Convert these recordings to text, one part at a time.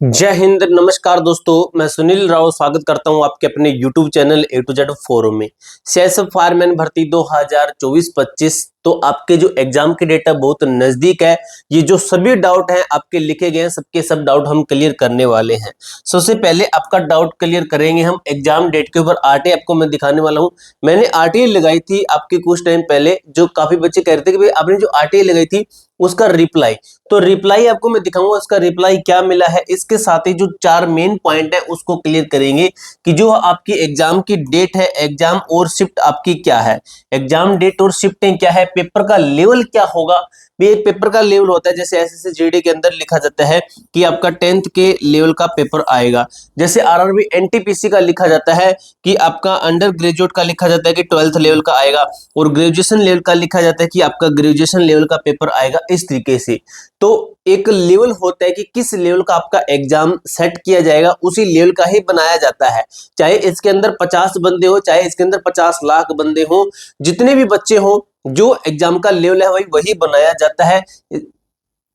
जय हिंद, नमस्कार दोस्तों। मैं सुनील राव स्वागत करता हूं आपके अपने YouTube channel A to Z forum में। सीआईएसएफ फायरमैन भर्ती 2024-25 तो आपके जो एग्जाम की डेट है बहुत नजदीक है। ये जो सभी डाउट हैं आपके लिखे गए हैं, सबके सब डाउट हम क्लियर करने वाले हैं। सबसे पहले आपका डाउट क्लियर करेंगे हम एग्जाम डेट के ऊपर। आरटीआई आपको मैं दिखाने वाला हूं। मैंने आरटीआई लगाई थी आपके कुछ टाइम पहले, जो काफी बच्चे कह रहे थे कि भाई आपने जो आरटीआई लगाई थी उसका रिप्लाई, तो रिप्लाई आपको मैं दिखाऊंगा उसका रिप्लाई क्या मिला है। इसके साथ ही जो चार मेन पॉइंट है उसको क्लियर करेंगे कि जो आपकी एग्जाम की डेट है, एग्जाम और शिफ्ट आपकी क्या है, एग्जाम डेट और शिफ्टें क्या है, पेपर का लेवल क्या होगा। भी एक पेपर का लेवल होता है, जैसे एसएससी जीडी के अंदर लिखा जाता है कि आपका 10th के लेवल का पेपर आएगा। जैसे आरआरबी एनटीपीसी का लिखा जाता है कि आपका अंडर ग्रेजुएट का लिखा जाता है कि 12th लेवल का आएगा, और ग्रेजुएशन लेवल का लिखा जाता है कि आपका ग्रेजुएशन लेवल का पेपर आएगा। इस तरीके से तो एक लेवल होता है कि किस लेवल का आपका एग्जाम सेट किया जाएगा, उसी लेवल का ही बनाया जाता है। चाहे इसके अंदर 50 बंदे हो, चाहे इसके अंदर 50 लाख बंदे हो, जितने भी बच्चे हो, जो एग्जाम का लेवल है वही बनाया जाता है।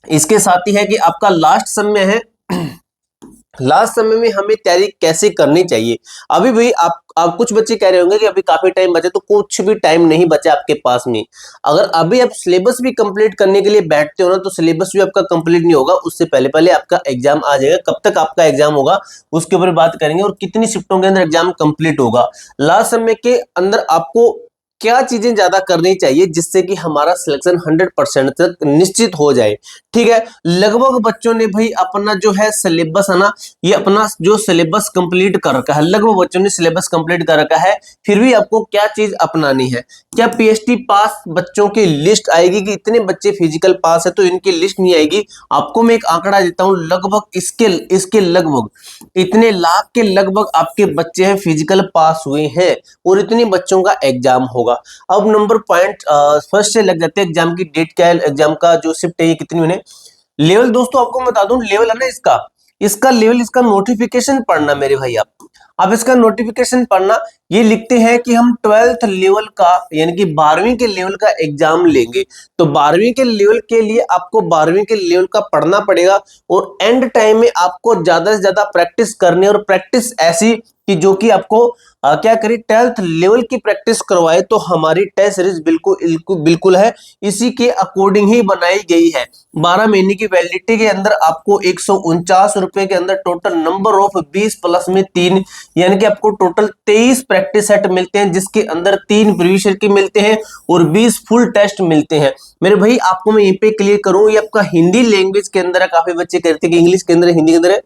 इसके साथ ही है कि आपका लास्ट समय है, लास्ट समय में हमें तैयारी कैसे करनी चाहिए। अभी भी आप कुछ बच्चे कह रहे होंगे कि अभी काफी टाइम बचे, तो कुछ भी टाइम नहीं बचा आपके पास में। अगर अभी आप सिलेबस भी कंप्लीट करने के लिए बैठते हो ना, तो सिलेबस भी आपका कंप्लीट नहीं होगा, उससे पहले पहले आपका एग्जाम आ जाएगा। कब तक आपका एग्जाम होगा उसके ऊपर बात करेंगे, और कितनी शिफ्टों के अंदर एग्जाम कंप्लीट होगा। लास्ट समय के अंदर आपको क्या चीजें ज्यादा करनी चाहिए जिससे कि हमारा सिलेक्शन 100% तक निश्चित हो जाए। ठीक है, लगभग बच्चों ने भाई अपना जो है सिलेबस है ना, ये अपना जो सिलेबस कंप्लीट कर रखा है, लगभग बच्चों ने सिलेबस कंप्लीट कर रखा है। फिर भी आपको क्या चीज अपनानी है, क्या पीएचडी पास बच्चों की लिस्ट आएगी कि इतने बच्चे फिजिकल पास है तो इनकी लिस्ट नहीं आएगी। आपको मैं एक आंकड़ा देता हूं, लगभग इसके लगभग इतने लाख के लगभग आपके बच्चे हैं फिजिकल पास हुए हैं, और इतने बच्चों का एग्जाम होगा। अब नंबर पॉइंट फर्स्ट से लग जाते हैं, एग्जाम की डेट क्या है, एग्जाम का जो शिफ्ट है ये कितनी होने। लेवल दोस्तों आपको मैं बता दूं, लेवल है ना इसका, इसका लेवल, इसका नोटिफिकेशन पढ़ना मेरे भाई। आप इसका नोटिफिकेशन पढ़ना। ये लिखते हैं कि हम 12th लेवल का यानी कि 12वीं के लेवल का एग्जाम लेंगे। तो 12वीं के लेवल के लिए आपको 12वीं के लेवल का पढ़ना पड़ेगा, और एंड टाइम में आपको ज्यादा से ज्यादा प्रैक्टिस करनी है, और प्रैक्टिस ऐसी कि जो कि आपको क्या करें, 12th लेवल की प्रैक्टिस करवाए। तो हमारी टेस्ट सीरीज बिल्कुल है इसी के अकॉर्डिंग ही बनाई गई है। 12 महीने की वैलिडिटी के अंदर आपको 149 रुपए के अंदर टोटल नंबर ऑफ 20 प्लस में 3, यानी कि आपको टोटल 23 प्रैक्टिस सेट मिलते हैं, जिसके अंदर 3 प्रीवियस ईयर के मिलते हैं और 20 फुल टेस्ट मिलते हैं। मेरे भाई आपको मैं यहीं पे क्लियर करूं, ये आपका हिंदी लैंग्वेज के अंदर है। काफी बच्चे कहते हैं कि इंग्लिश के अंदर है, हिंदी के अंदर है।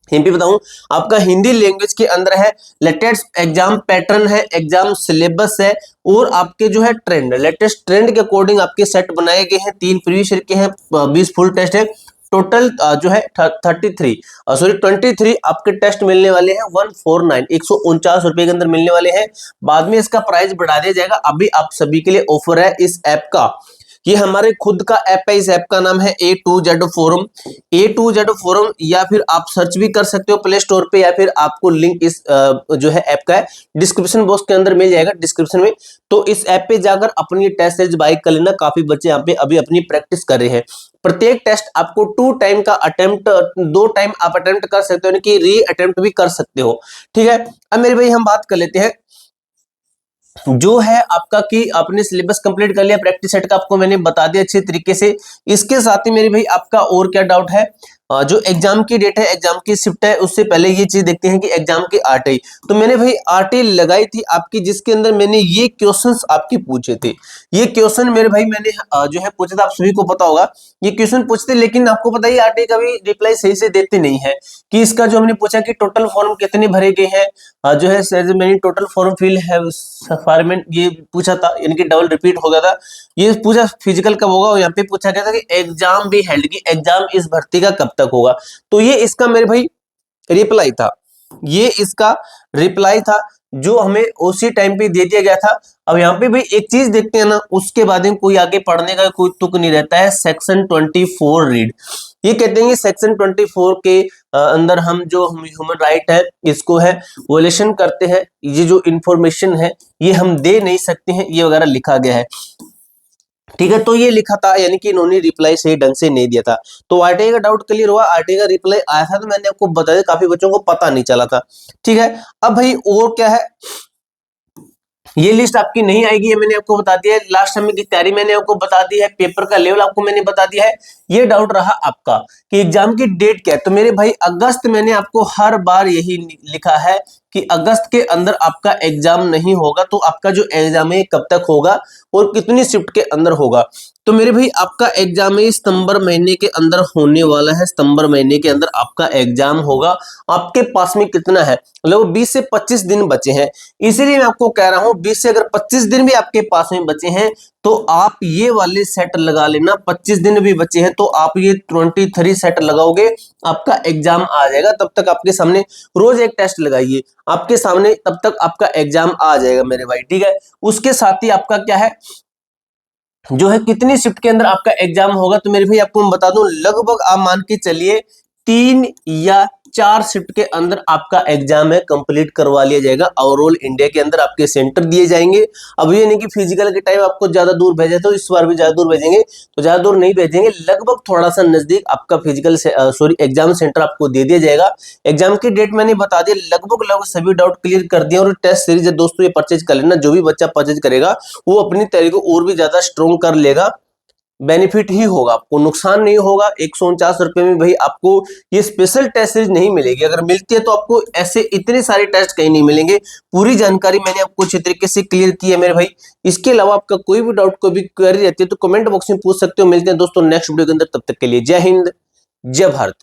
यहीं पे बताऊं, आपका हिंदी लैंग्वेज के अंदर है। लेटेस्ट एग्जाम पैटर्न है, एग्जाम सिलेबस है, और आपके जो है ट्रेंड, लेटेस्ट ट्रेंड के अकॉर्डिंग आपके सेट बनाए गए हैं। 3 प्रीवियस ईयर के हैं, 20 फुल टेस्ट है। टोटल जो है 23 आपके टेस्ट मिलने वाले हैं। 149 रुपए के अंदर मिलने वाले हैं। बाद में इसका प्राइस बढ़ा दिया जाएगा। अभी आप सभी के लिए ऑफर है इस ऐप का। ये हमारे खुद का ऐप है, इस ऐप का नाम है A2Z फोरम। A2Z फोरम, या फिर आप सर्च भी कर सकते हो प्ले स्टोर पे, या फिर आपको लिंक इस जो है ऐप का है डिस्क्रिप्शन बॉक्स के अंदर मिल जाएगा, डिस्क्रिप्शन में। तो इस ऐप पे जाकर अपनी टेस्ट सीरीज बाय कर लेना। काफी बच्चे यहाँ पे अभी अपनी प्रैक्टिस कर रहे हैं। प्रत्येक टेस्ट आपको 2 टाइम का अटेम्प्ट, 2 टाइम आप अटेम्प्ट कर सकते हो, यानी कि री अटेम्प्ट भी कर सकते हो। ठीक है, अब मेरे भाई हम बात कर लेते हैं जो है आपका कि आपने सिलेबस कंप्लीट कर लिया, प्रैक्टिस सेट का आपको मैंने बता दिया अच्छे तरीके से। इसके साथ ही मेरे भाई आपका और क्या डाउट है, जो एग्जाम की डेट है, एग्जाम की शिफ्ट है, उससे पहले ये चीज देखते हैं कि एग्जाम की आरटीआई। तो मैंने भाई आरटीआई लगाई थी आपकी, जिसके अंदर मैंने ये क्वेश्चंस आपके पूछे थे। ये क्वेश्चन मेरे भाई मैंने जो है पूछा था, आप सभी को पता होगा ये क्वेश्चन पूछते, लेकिन आपको पता है आरटीआई का भी रिप्लाई सही से देते नहीं है। कि इसका जो हमने पूछा कि टोटल फॉर्म कितने भरे गए हैं, जो है मैंने टोटल फॉर्म फिल है फार्मेट, ये पूछा था, यानी कि डबल रिपीट हो गया था। ये पूछा फिजिकल कब होगा, और यहाँ पे पूछा गया था कि एग्जाम भी हेल्ड की, एग्जाम इस भर्ती का कब तक होगा। तो ये इसका मेरे भाई रिप्लाई था, ये इसका रिप्लाई था जो हमें उसी टाइम पे दे दिया गया था। अब यहाँ पे भाई एक चीज देखते हैं ना, उसके बाद में कोई आगे पढ़ने का कोई तुक नहीं रहता है। सेक्शन 24 रीड, ये कहते हैं सेक्शन 24 के अंदर हम जो ह्यूमन राइट है इसको है वोलेशन करते हैं। ये जो इंफॉर्मेशन है ये हम दे नहीं सकते हैं, ये वगैरह लिखा गया है। ठीक है, तो ये लिखा था, यानी कि इन्होंने रिप्लाई सही ढंग से नहीं दिया था। तो आरटीआई का डाउट क्लियर हुआ, आरटीआई का रिप्लाई आया था, तो मैंने आपको बता दिया, काफी बच्चों को पता नहीं चला था। ठीक है, अब भाई और क्या है, ये लिस्ट आपकी नहीं आएगी, ये मैंने आपको बता दिया है। लास्ट समय की तैयारी मैंने आपको बता दी है, पेपर का लेवल आपको मैंने बता दिया है। ये डाउट रहा आपका कि एग्जाम की डेट क्या है, तो मेरे भाई अगस्त, मैंने आपको हर बार यही लिखा है कि अगस्त के अंदर आपका एग्जाम नहीं होगा। तो आपका जो एग्जाम है कब तक होगा और कितनी शिफ्ट के अंदर होगा, तो मेरे भाई आपका एग्जाम है सितंबर महीने के अंदर होने वाला है। सितंबर महीने के अंदर आपका एग्जाम होगा। आपके पास में कितना है, मतलब 20 से 25 दिन बचे हैं। इसीलिए मैं आपको कह रहा हूं 20 से अगर 25 दिन भी आपके पास में बचे हैं तो आप ये वाले सेट लगा लेना। 25 दिन भी बचे हैं तो आप ये 23 सेट लगाओगे, आपका एग्जाम आ जाएगा। तब तक आपके सामने रोज एक टेस्ट लगाइए, आपके सामने तब तक आपका एग्जाम आ जाएगा मेरे भाई। ठीक है, उसके साथ ही आपका क्या है, जो है कितनी शिफ्ट के अंदर आपका एग्जाम होगा, तो मेरे भाई आपको मैं बता दूं, लगभग आप मान के चलिए 3 या 4 शिफ्ट के अंदर आपका एग्जाम है कंप्लीट करवा लिया जाएगा। ओवरऑल इंडिया के अंदर आपके सेंटर दिए जाएंगे। अब ये नहीं कि फिजिकल के टाइम आपको ज्यादा दूर भेजे, तो इस बार भी ज्यादा दूर भेजेंगे, तो ज्यादा दूर नहीं भेजेंगे, लगभग थोड़ा सा नजदीक आपका फिजिकल सॉरी एग्जाम सेंटर आपको दे दिया जाएगा। एग्जाम की डेट मैंने बता दी, लगभग लगभग सभी डाउट क्लियर कर दिए। और टेस्ट सीरीज है दोस्तों, ये परचेज कर लेना, जो भी बच्चा परचेज करेगा वो अपनी तैयारी को और भी ज्यादा स्ट्रॉन्ग कर लेगा। बेनिफिट ही होगा, आपको नुकसान नहीं होगा। 149 रुपए में भाई आपको ये स्पेशल टेस्ट सीरीज नहीं मिलेगी, अगर मिलती है तो आपको ऐसे इतने सारे टेस्ट कहीं नहीं मिलेंगे। पूरी जानकारी मैंने आपको अच्छे तरीके से क्लियर की है मेरे भाई। इसके अलावा आपका कोई भी डाउट, कोई भी क्वेरी रहती है तो कमेंट बॉक्स में पूछ सकते हो। मिलते हैं दोस्तों नेक्स्ट वीडियो के अंदर, तब तक के लिए जय हिंद, जय भारत।